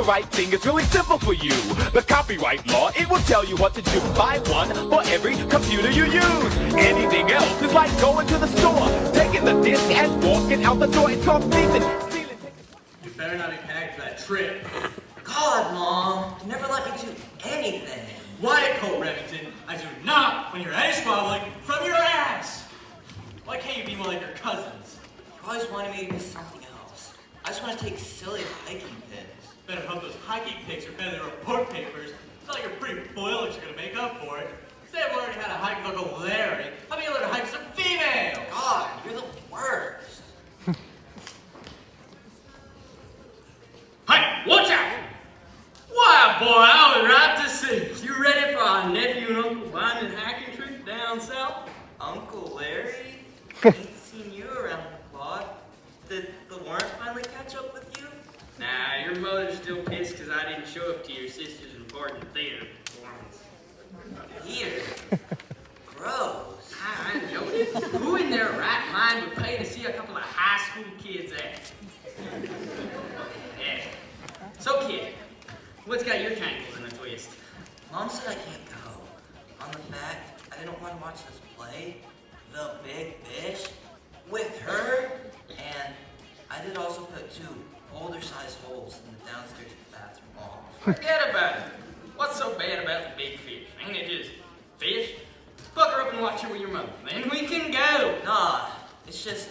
right thing is really simple for you. The copyright law, it will tell you what to do. Buy one for every computer you use. Anything else is like going to the store, taking the disc and walking out the door. It's called thieving. You better not be tagged for that trip. God, Mom, you never let me do anything. Why, Colt Remington, I do not when you're edge wobbling from your ass. Why can't you be more like your cousins? You always wanted me to do something else. I just want to take silly hiking pics. Better hope those hiking pics are better than report papers. It's not like your pretty boilers are going to make up for it. Instead of learning how to hike with Uncle Larry, how about you learn to hike with some females? God, you're the worst. Hey, watch out! Why, boy, I was right to see. You ready for our nephew and Uncle Vinding hiking trip down south? Uncle Larry? Ain't seen you around the block. Did the warrant finally catch up with you? Nah, your mother's still pissed because I didn't show up to your sister's important theater performance. Theater? Gross. I know it. Who in their right mind would pay to see a couple of high school kids act? Yeah. So, kid, what's got your tangles in a twist? Mom said I can't go. On the fact I didn't want to watch this play, The Big Fish, with her, and I did also put 2 older-sized holes in the downstairs bathroom wall. Forget about it. What's so bad about the big fish? Ain't it just fish? Bucker up and watch it with your mother. Then we can go. Nah, it's just,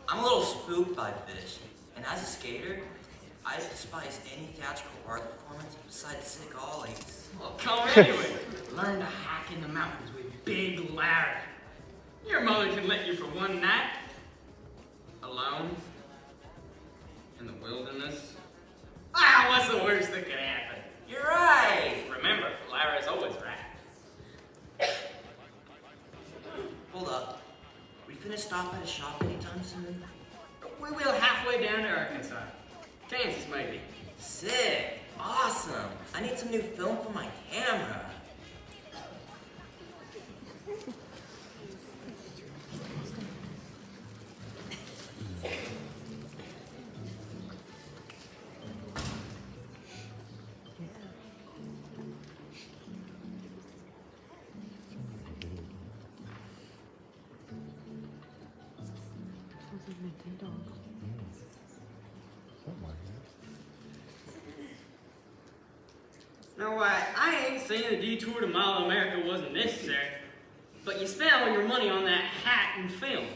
I'm a little spooked by fish, and as a skater, I despise any theatrical art performance besides sick ollies. Well, come anyway. Learn to hike in the mountains with Big Larry. Your mother can let you for one night. Alone. In the wilderness. Ah, what's the worst that could happen? You're right! Remember, Larry's always right. Hold up. We finna stop at a shop anytime soon? We will halfway down to Arkansas. Kansas, maybe. Sick! Awesome! I need some new film for my camera. Now, I ain't saying the detour to Mall of America wasn't necessary, but you spent all your money on that hat and film.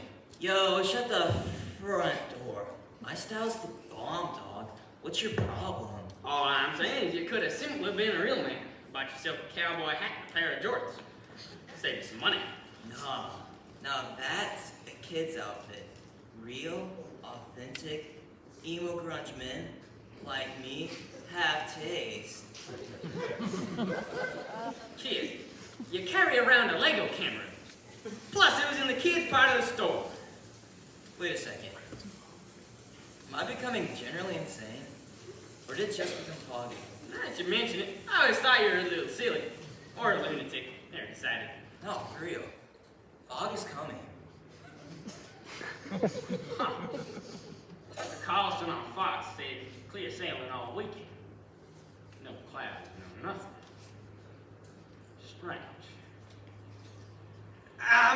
Yo, shut the front door. My style's the bomb, dog. What's your problem? All I'm saying is you could have simply been a real man. Bought yourself a cowboy hat and a pair of jorts. Save you some money. Nah, now that's a kid's outfit. Real, authentic, emo grunge men like me have taste. Kid, you carry around a Lego camera. Plus, it was in the kids' part of the store. Wait a second. Am I becoming generally insane? Or did it just become foggy? Now that you mention it, I always thought you were a little silly. Or a lunatic. There, decided. No, for real. Fog is coming. Huh. The Carlson on Fox said clear sailing all weekend. No clouds, no nothing. Strange.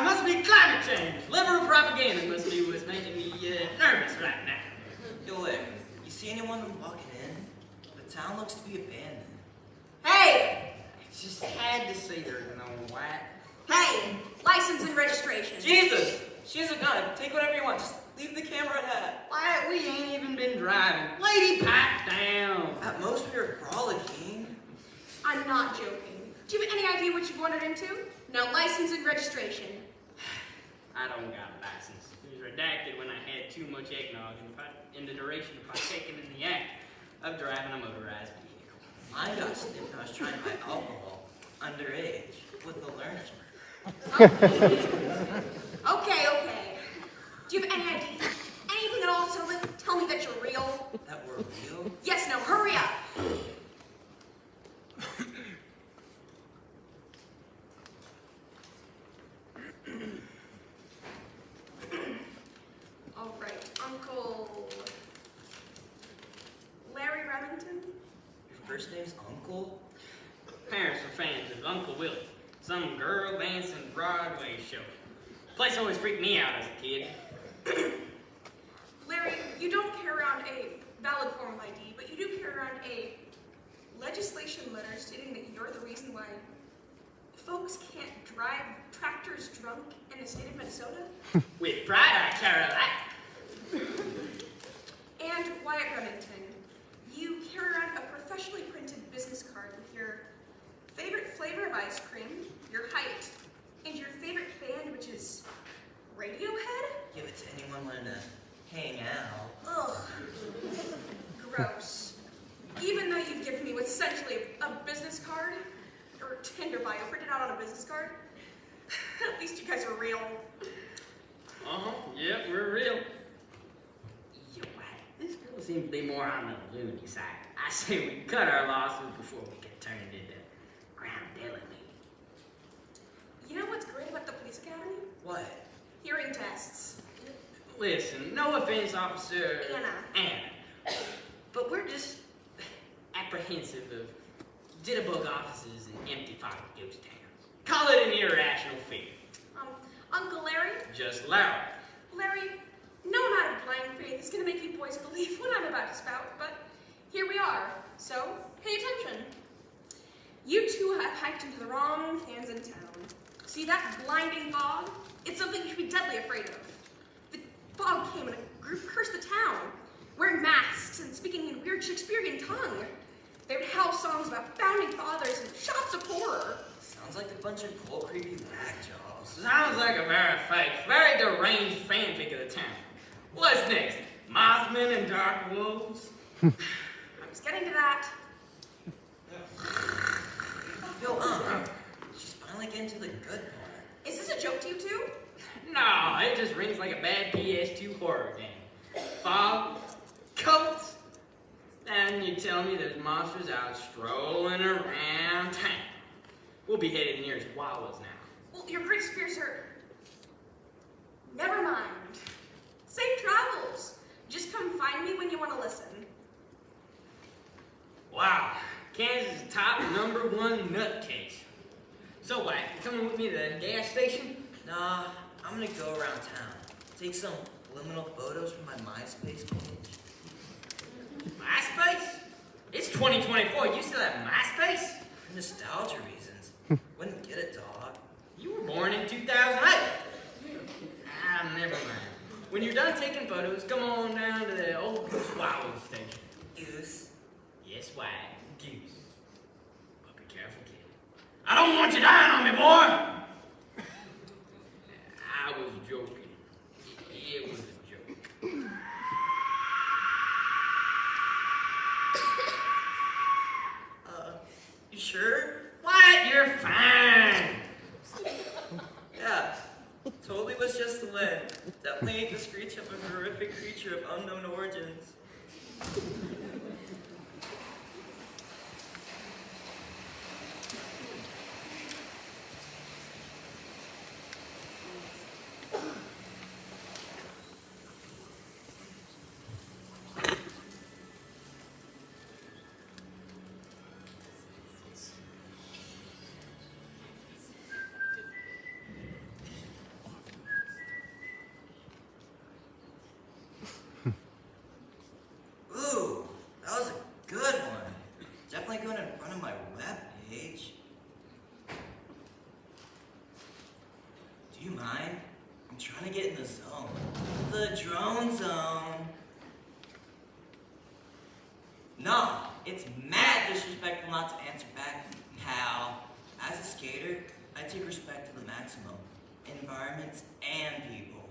Must be climate change. Liberal propaganda must be what's making me nervous right now. Yo, look, you see anyone walking in? The town looks to be abandoned. Hey! I just had to say there's no white. Hey! License and registration. Jesus! She has a gun. Take whatever you want. Just leave the camera at that. Why, we ain't even been driving. Lady, pipe down. At most, we were frolicking. I'm not joking. Do you have any idea what you've wandered into? Now, license and registration. I don't got a license. It was redacted when I had too much eggnog in the duration of partaking in the act of driving a motorized vehicle. Mine got snipped when I was trying to buy alcohol underage with the learner's permit. Okay. Do you have any idea? Anything at all to tell me that you're real? That we're real? Yes, no, hurry up. All right, Uncle Larry Remington? first name's Uncle? Parents were fans of Uncle Willie, some girl dancing Broadway show. Place always freaked me out as a kid. Larry, you don't carry around a valid form of ID, but you do carry around a legislation letter stating that you're the reason why folks can't drive tractors drunk in the state of Minnesota. With pride, I carry that. And Wyatt Remington, you carry around a professionally printed business card with your favorite flavor of ice cream, your height, and your favorite band, which is Radiohead? Give it to anyone wanting to hang out. Ugh. Gross. Even though you've given me essentially a business card, or Tinder bio printed out on a business card, at least you guys are real. Yep, we're real. Yo, this girl seems to be more on the loony side. I say we cut our losses before we get turned into ground deli meat. You know what's great about the police academy? What? Hearing tests. Listen, no offense, Officer Anna. but we're just apprehensive of jitterbug offices and empty fog ghost towns. Call it an irrational fear. Uncle Larry? Just Larry. Larry, no amount of blind faith is going to make you boys believe what I'm about to spout, but here we are, so pay attention. You two have hiked into the wrong fans in town. See that blinding fog? It's something you should be deadly afraid of. The fog came and a group cursed the town, wearing masks and speaking in weird Shakespearean tongue. They would howl songs about founding fathers and shots of horror. Sounds like a bunch of cold, creepy whack jobs. Sounds like a very fake, very deranged fanfic of the town. What's next? Mothmen and Dark Wolves? I was getting to that. Yo, she's finally getting to the good part. Is this a joke to you two? No, it just rings like a bad PS2 horror game. Fog, coats, and you tell me there's monsters out strolling around town. We'll be headed near as Wawa's now. Well, your greatest fears are... Never mind. Safe travels. Just come find me when you want to listen. Wow, Kansas' top #1 nutcase. So what, you coming with me to the gas station? Nah, I'm gonna go around town. Take some liminal photos from my MySpace page. MySpace? It's 2024, you still have MySpace? For nostalgia reasons. Wouldn't get it, dog. You were born in 2008. Never mind. When you're done taking photos, come on down to the old Goose Wawa station. Goose. Yes, why? Goose. But be careful, kid. I don't want you dying on me, boy! I was joking. It was a joke. You sure? What? You're fine. Yeah. Totally was just the wind. Definitely ain't the screech of a horrific creature of unknown origins. Ooh, that was a good one. Definitely going in front of my web page. Do you mind? I'm trying to get in the zone. The drone zone. Nah, it's mad disrespectful not to answer back, pal. As a skater, I take respect to the maximum. Environments and people.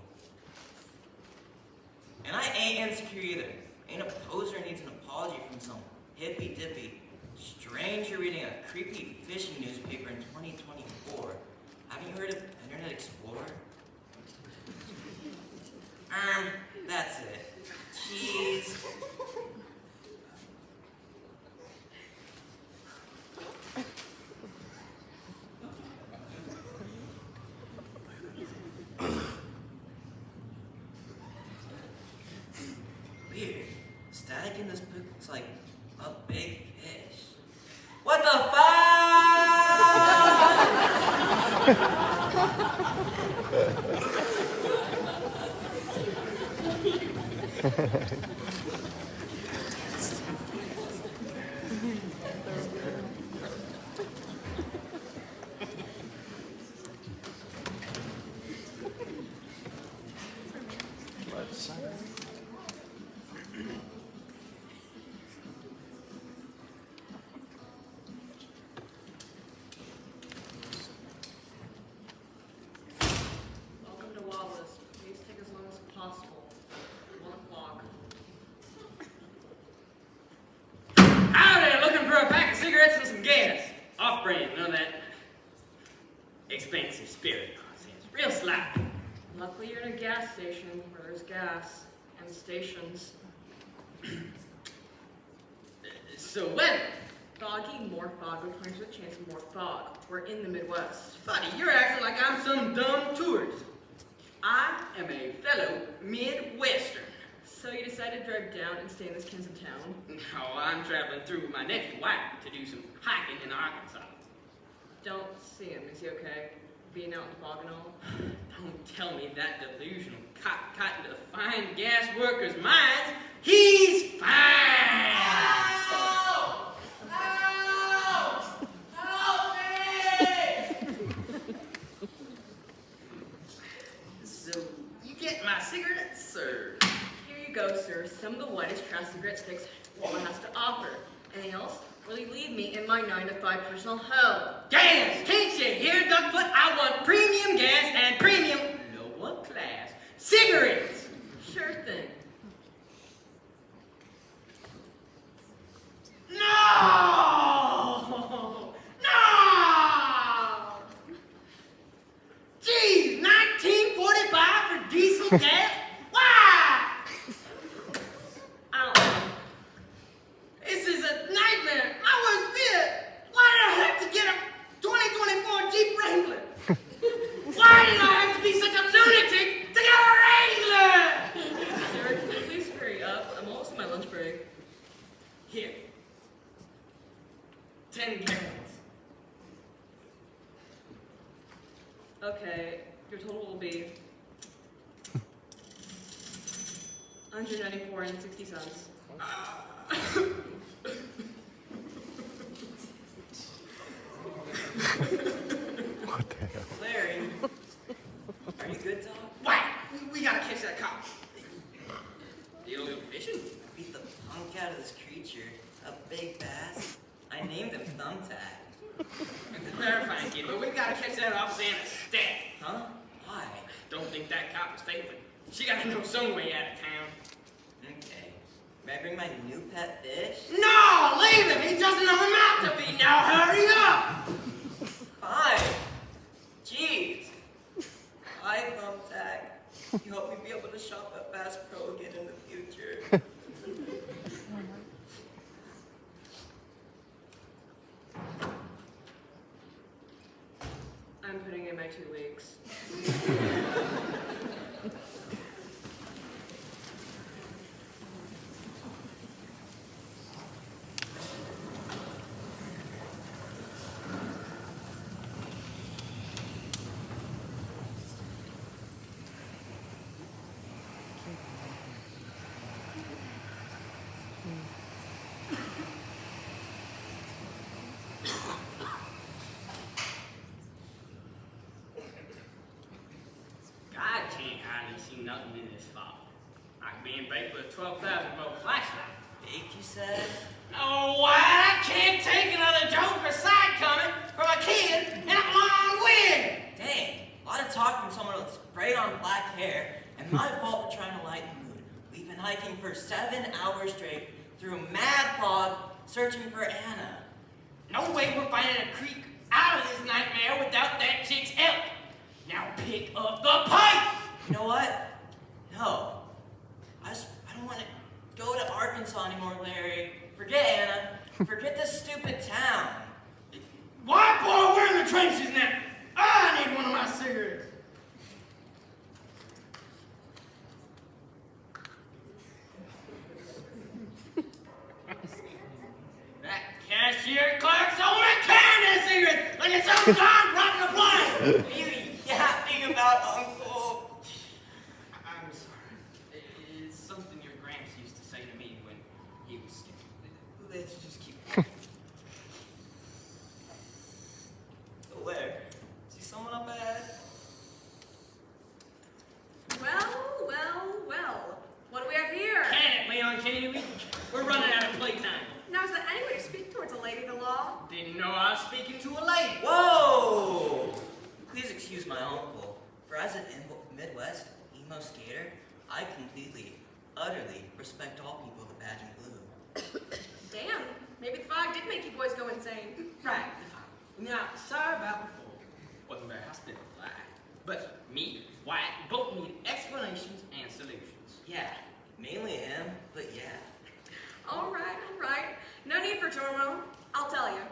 And I ain't insecure either. Ain't a poser needs an apology from some hippy-dippy stranger reading a creepy fishing newspaper in 2024. Haven't you heard of Internet Explorer? That's it. Jeez. Weird. Static in this book looks like a big fish. Welcome to Wallace. Please take as long as possible. 1 o'clock. Howdy, looking for a pack of cigarettes and some gas. Off-brand, none of that expensive spirit nonsense. Real slack. Luckily you're in a gas station where there's gas and stations. So weather. Foggy, more fog, which brings a chance of more fog. We're in the Midwest. Buddy, you're acting like I'm some dumb tourist. I am a fellow Midwestern. So you decided to drive down and stay in this Kansas town? No, I'm traveling through with my nephew to do some hiking in Arkansas. Don't see him. Is he okay? Being out in the fog and all? Don't tell me that delusional cotton to the fine gas workers' minds. He's fine! Help! Help! Help me! So, you get my cigarettes, sir? Here you go, sir. Some of the whitest trash cigarette sticks Walmart has to offer. Anything else? Really leave me in my 9-to-5 personal hell. Gas! Can't you hear, Duckfoot? I want premium gas and premium lower class cigarettes. Sure thing. No! No! Geez, 1945 for diesel gas? Why? I don't know. This is a nightmare. I was fit. Why did I have to get a 2024 Jeep Wrangler? Why did I have to be such a lunatic to get a Wrangler? Sir, can you please hurry up? I'm almost in my lunch break. Here. 10 gallons. Okay, your total will be $194.60. What the hell? Larry, are you good, Tom? Wait! We gotta catch that cop. You don't go fishing? Beat the punk out of this creature. A big bass. I named him Thumbtack. Terrifying, kid, but we gotta catch that off Santa's stat. Huh? Why? Don't think that cop is failing. She gotta go some way out of town. Okay. May I bring my new pet fish? No! Leave him! He doesn't know him out to be! Now hurry up! Fine. Jeez. Bye, Thumbtack. You help me be able to shop at Bass Pro again in the future. I'm putting in my 2 weeks. Nothing in this fog. Like being baked with a 12,000-volt flashlight. Baked, you said? Oh, why? I can't take another joke or side comment from a kid in a blonde wig! Dang, a lot of talk from someone with sprayed-on black hair, and my fault for trying to lighten the mood. We've been hiking for 7 hours straight through mad fog, searching for Anna. No way we're finding a creek out of this nightmare without that chick's help. Now pick up the pipe! You know what? No. I don't want to go to Arkansas anymore, Larry. Forget Anna. Forget this stupid town. Why, boy, we're in the trenches now. I need one of my cigarettes. That cashier clerk's only carrying a cigarette like it's some John dropping a blind. What are you yapping about, Uncle? I'm sorry. It's something your Didn't know I was speaking to a lady. Whoa! Please excuse my uncle. For as an Midwest emo skater, I completely, utterly respect all people of the badge and blue. Damn, maybe the fog did make you boys go insane. Right. Now, sorry about before. Wasn't very hospitable, but me, Wyatt, both need explanations and solutions. Yeah, mainly him, but yeah. All right. No need for turmoil. I'll tell you.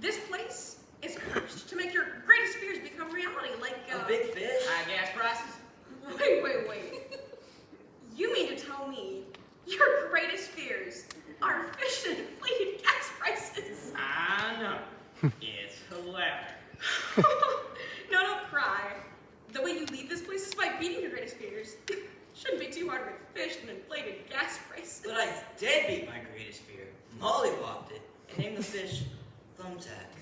This place is cursed to make your greatest fears become reality, like, A big fish? High gas prices? Wait. You mean to tell me your greatest fears are fish and inflated gas prices? I know. It's hilarious. No, don't cry. The way you leave this place is by beating your greatest fears. Shouldn't be too hard with fish and inflated gas prices. But I did beat my greatest fear. Mollywopped it and named the fish Thumbtack.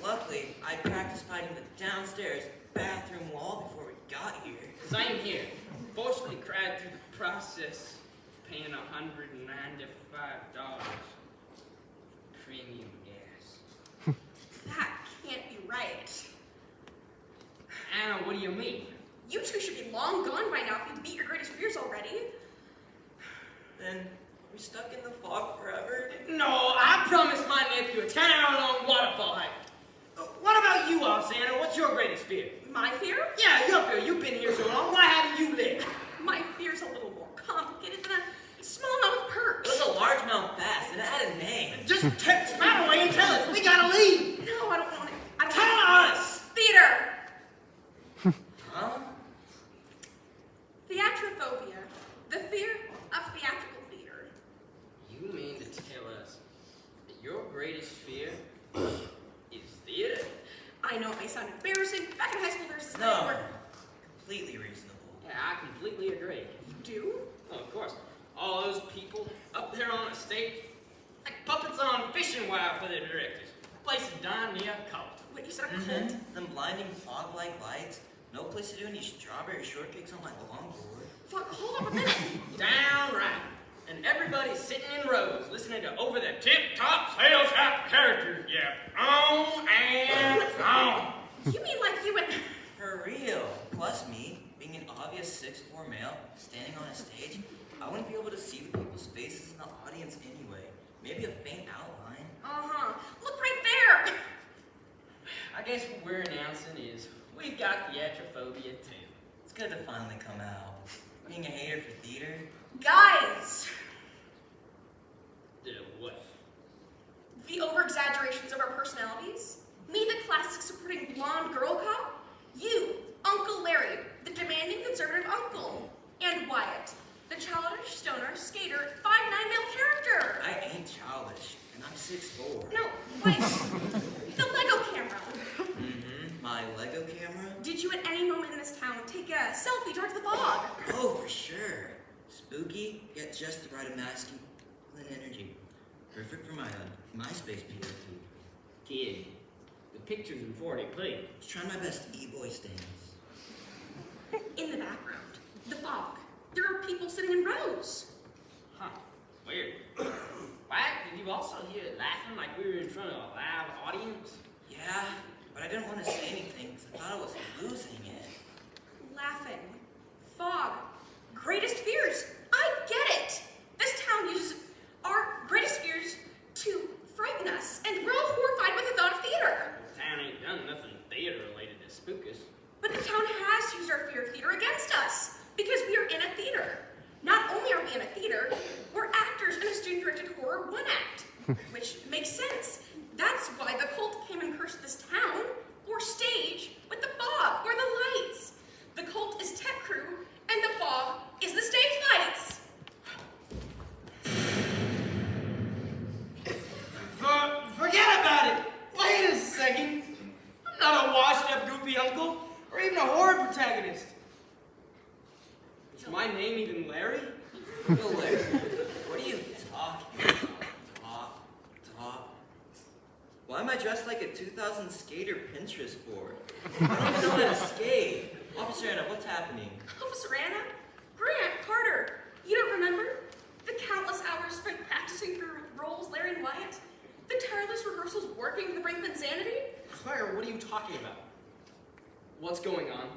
Luckily, I practiced fighting the downstairs bathroom wall before we got here. Same here. Forcefully cried through the process, paying $195 premium gas. That can't be right. Anna, what do you mean? You two should be long gone by now if you beat your greatest fears already. Then we're stuck in the fog forever? No, I promised my nephew a 10-hour-long waterfall hike. What about you, Santa? What's your greatest fear? My fear? Yeah, your fear. You've been here so long. Why haven't you lived? My fear's a little more complicated than a small amount of perks. It was a largemouth bass and it had a name. Just text Matt away and tell us. We gotta leave. No, I don't want it. I don't Tell want it. us. Theater. Huh? Theatrophobia. The fear of theatrical theater. You mean to tell us that your greatest fear is theater? I know it may sound embarrassing. Back in high school, there's this thing No. where... Completely reasonable. Yeah, I completely agree. You do? Well, of course. All those people up there on the stage, like puppets on fishing wire for their directors. Place is darn near a cult. What, you said a cult? Them blinding fog-like lights. No place to do any strawberry shortcakes on my longboard. Fuck, hold up a minute. Down right. And everybody's sitting in rows, listening to over their tip-top sales hat characters. Yep, on and on. You mean like you and... For real. Plus me, being an obvious 6'4" male, standing on a stage, I wouldn't be able to see the people's faces in the audience anyway. Maybe a faint outline. Uh-huh. Look right there. I guess what we're announcing is we've got theatrophobia too. It's good to finally come out. Being a hater for theater. Guys. What? The over-exaggerations of our personalities. Me, the classic supporting blonde girl cop. You, Uncle Larry, the demanding conservative uncle. And Wyatt, the childish stoner skater 5'9" male character. I ain't childish, and I'm 6'4". No, wait. The Lego camera. My Lego camera? Did you at any moment in this town take a selfie towards the fog? Oh, for sure. Spooky, yet just the right masculine energy. Perfect for my MySpace POV. Kid, the pictures in 40p. Just trying my best e-boy stance. In the background, the fog. There are people sitting in rows. Huh, weird. Why, did you also hear it laughing like we were in front of a live audience? Yeah, but I didn't want to say anything because I thought I was losing it. Laughing. Fog. Greatest fears. I get it. This town uses our greatest fears to frighten us, and we're all horrified with the thought of theater. The town ain't done nothing theater related to spook us. But the town has used our fear of theater against us, because we are in a theater. Not only are we in a theater, we're actors in a student-directed horror one-act, which makes sense. That's why the cult came and cursed this town, or stage, with the fog, or the lights. The cult is tech crew, and the fog is the stage lights. Forget about it! Wait a second! I'm not a washed-up goofy uncle, or even a horror protagonist. Is my name even Larry? Yo, Larry, what are you talking about? Talk. Why am I dressed like a 2000 skater Pinterest board? I don't even know how to skate. Officer Anna, what's happening? Officer Anna? Grant, Carter, you don't remember? The countless hours spent practicing for roles Larry and Wyatt? The tireless rehearsal rehearsals working to bring insanity? Claire, what are you talking about? What's going on?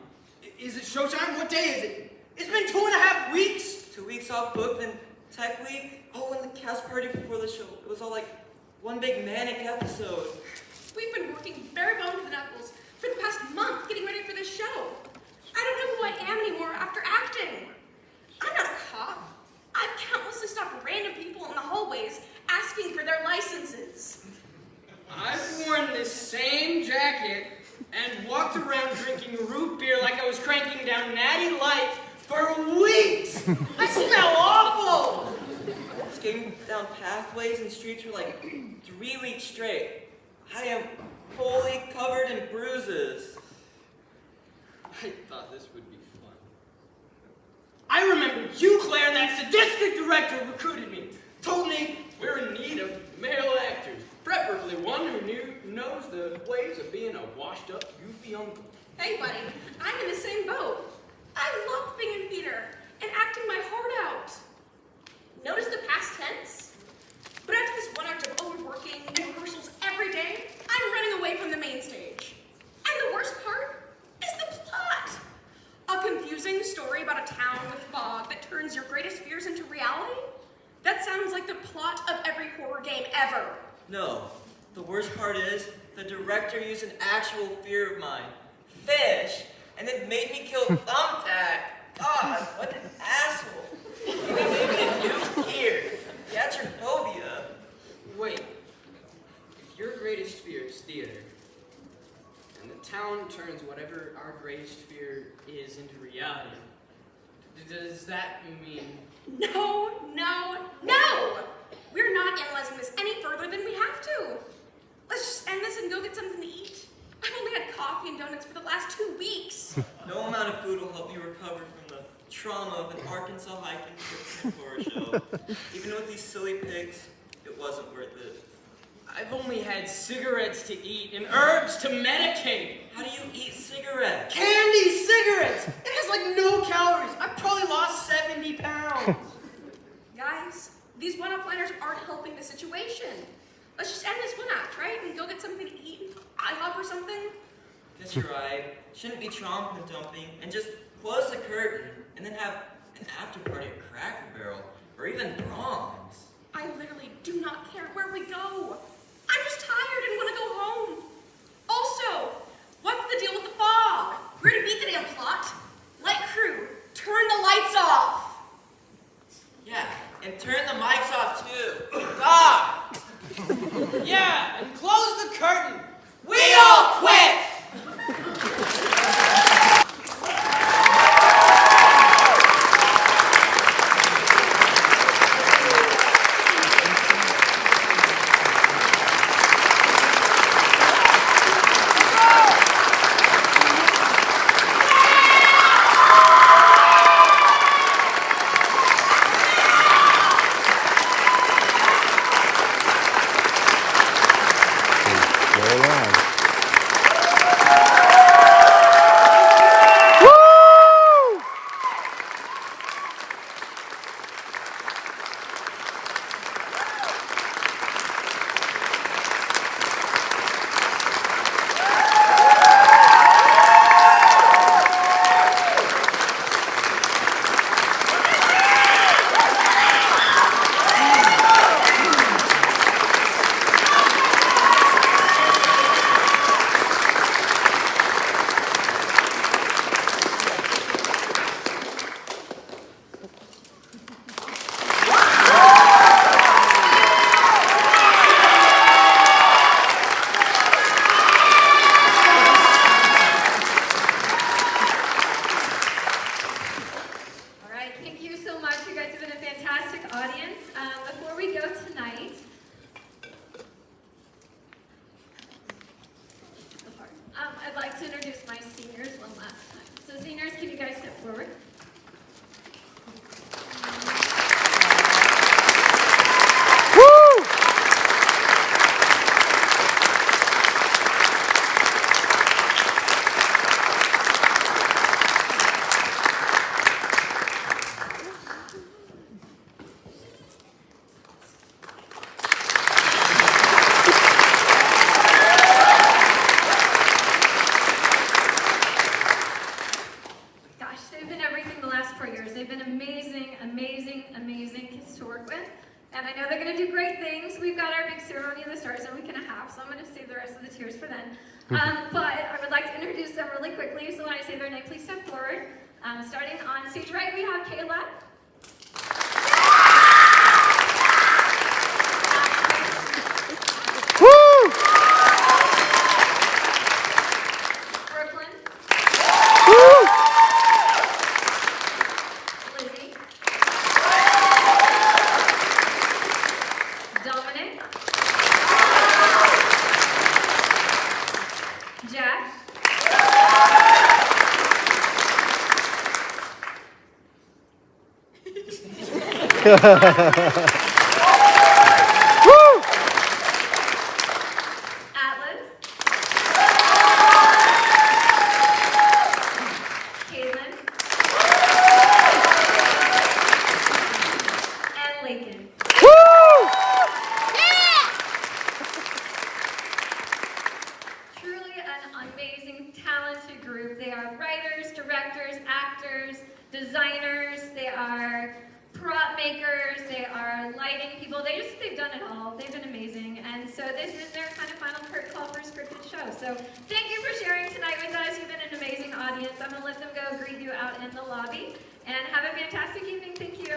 Is it showtime? What day is it? It's been 2.5 weeks! 2 weeks off book, then tech week. Oh, and the cast party before the show. It was all like one big manic episode. We've been working bare bone to the knuckles for the past month getting ready for this show. I don't know who I am anymore after acting. I'm not a cop. I've countlessly stopped random people in the hallways asking for their licenses. I've worn this same jacket and walked around drinking root beer like I was cranking down Natty Light for weeks! I smell awful! Skating down pathways and streets for like 3 weeks straight. I am fully covered in bruises. I thought this would be fun. I remember you, Claire, that sadistic director recruited me. Told me we're in need of male actors, preferably one who knows the ways of being a washed-up, goofy uncle. Hey, buddy, I'm in the same boat. I love being in theater and acting my heart out. Notice the past tense? But after this one act of overworking and rehearsals every day, I'm running away from the main stage. And the worst part is the plot. A confusing story about a town with fog that turns your greatest fears into reality? That sounds like the plot of every horror game ever. No, the worst part is the director used an actual fear of mine, fish, and then made me kill Thumbtack. God, what an asshole. He made me a new ear. That's your phobia. Wait, if your greatest fear is theater, and the town turns whatever our greatest fear is into reality, does that mean... No, no, no! We're not analyzing this any further than we have to. Let's just end this and go get something to eat. I've only had coffee and donuts for the last 2 weeks. No amount of food will help me recover from the trauma of an Arkansas hiking trip to a horror show. Even with these silly pigs, it wasn't worth it. I've only had cigarettes to eat and herbs to medicate. How do you eat cigarettes? Candy cigarettes! It has like no calories. I've probably lost 70 pounds. Guys, these one-up-liners aren't helping the situation. Let's just end this one act, right? And go get something to eat, IHOP or something. Guess you're right. Shouldn't be chomping and dumping, and just close the curtain, and then have an after party at Cracker Barrel, or even Brahms. I literally do not care where we go. I'm just tired and want to go home. Also, what's the deal with the fog? We're to beat the damn plot. Light crew, turn the lights off. Yeah, and turn the mics off too. God! Yeah, and close the curtain. We all quit! laugh, so I'm going to save the rest of the tears for then. But I would like to introduce them really quickly, so when I say their name, please step forward. Starting on stage right, we have Kayla. Woo! Brooklyn. Woo! Lizzie. Dominic. Jack. Woo! Atlas. Caitlin. And Lakin. Woo! Truly an amazing, talented group. They are writers, directors, actors, designers, they are prop makers, they are lighting people. They've done it all. They've been amazing. And so this is their kind of final call for a scripted show. So thank you for sharing tonight with us. You've been an amazing audience. I'm going to let them go greet you out in the lobby. And have a fantastic evening. Thank you.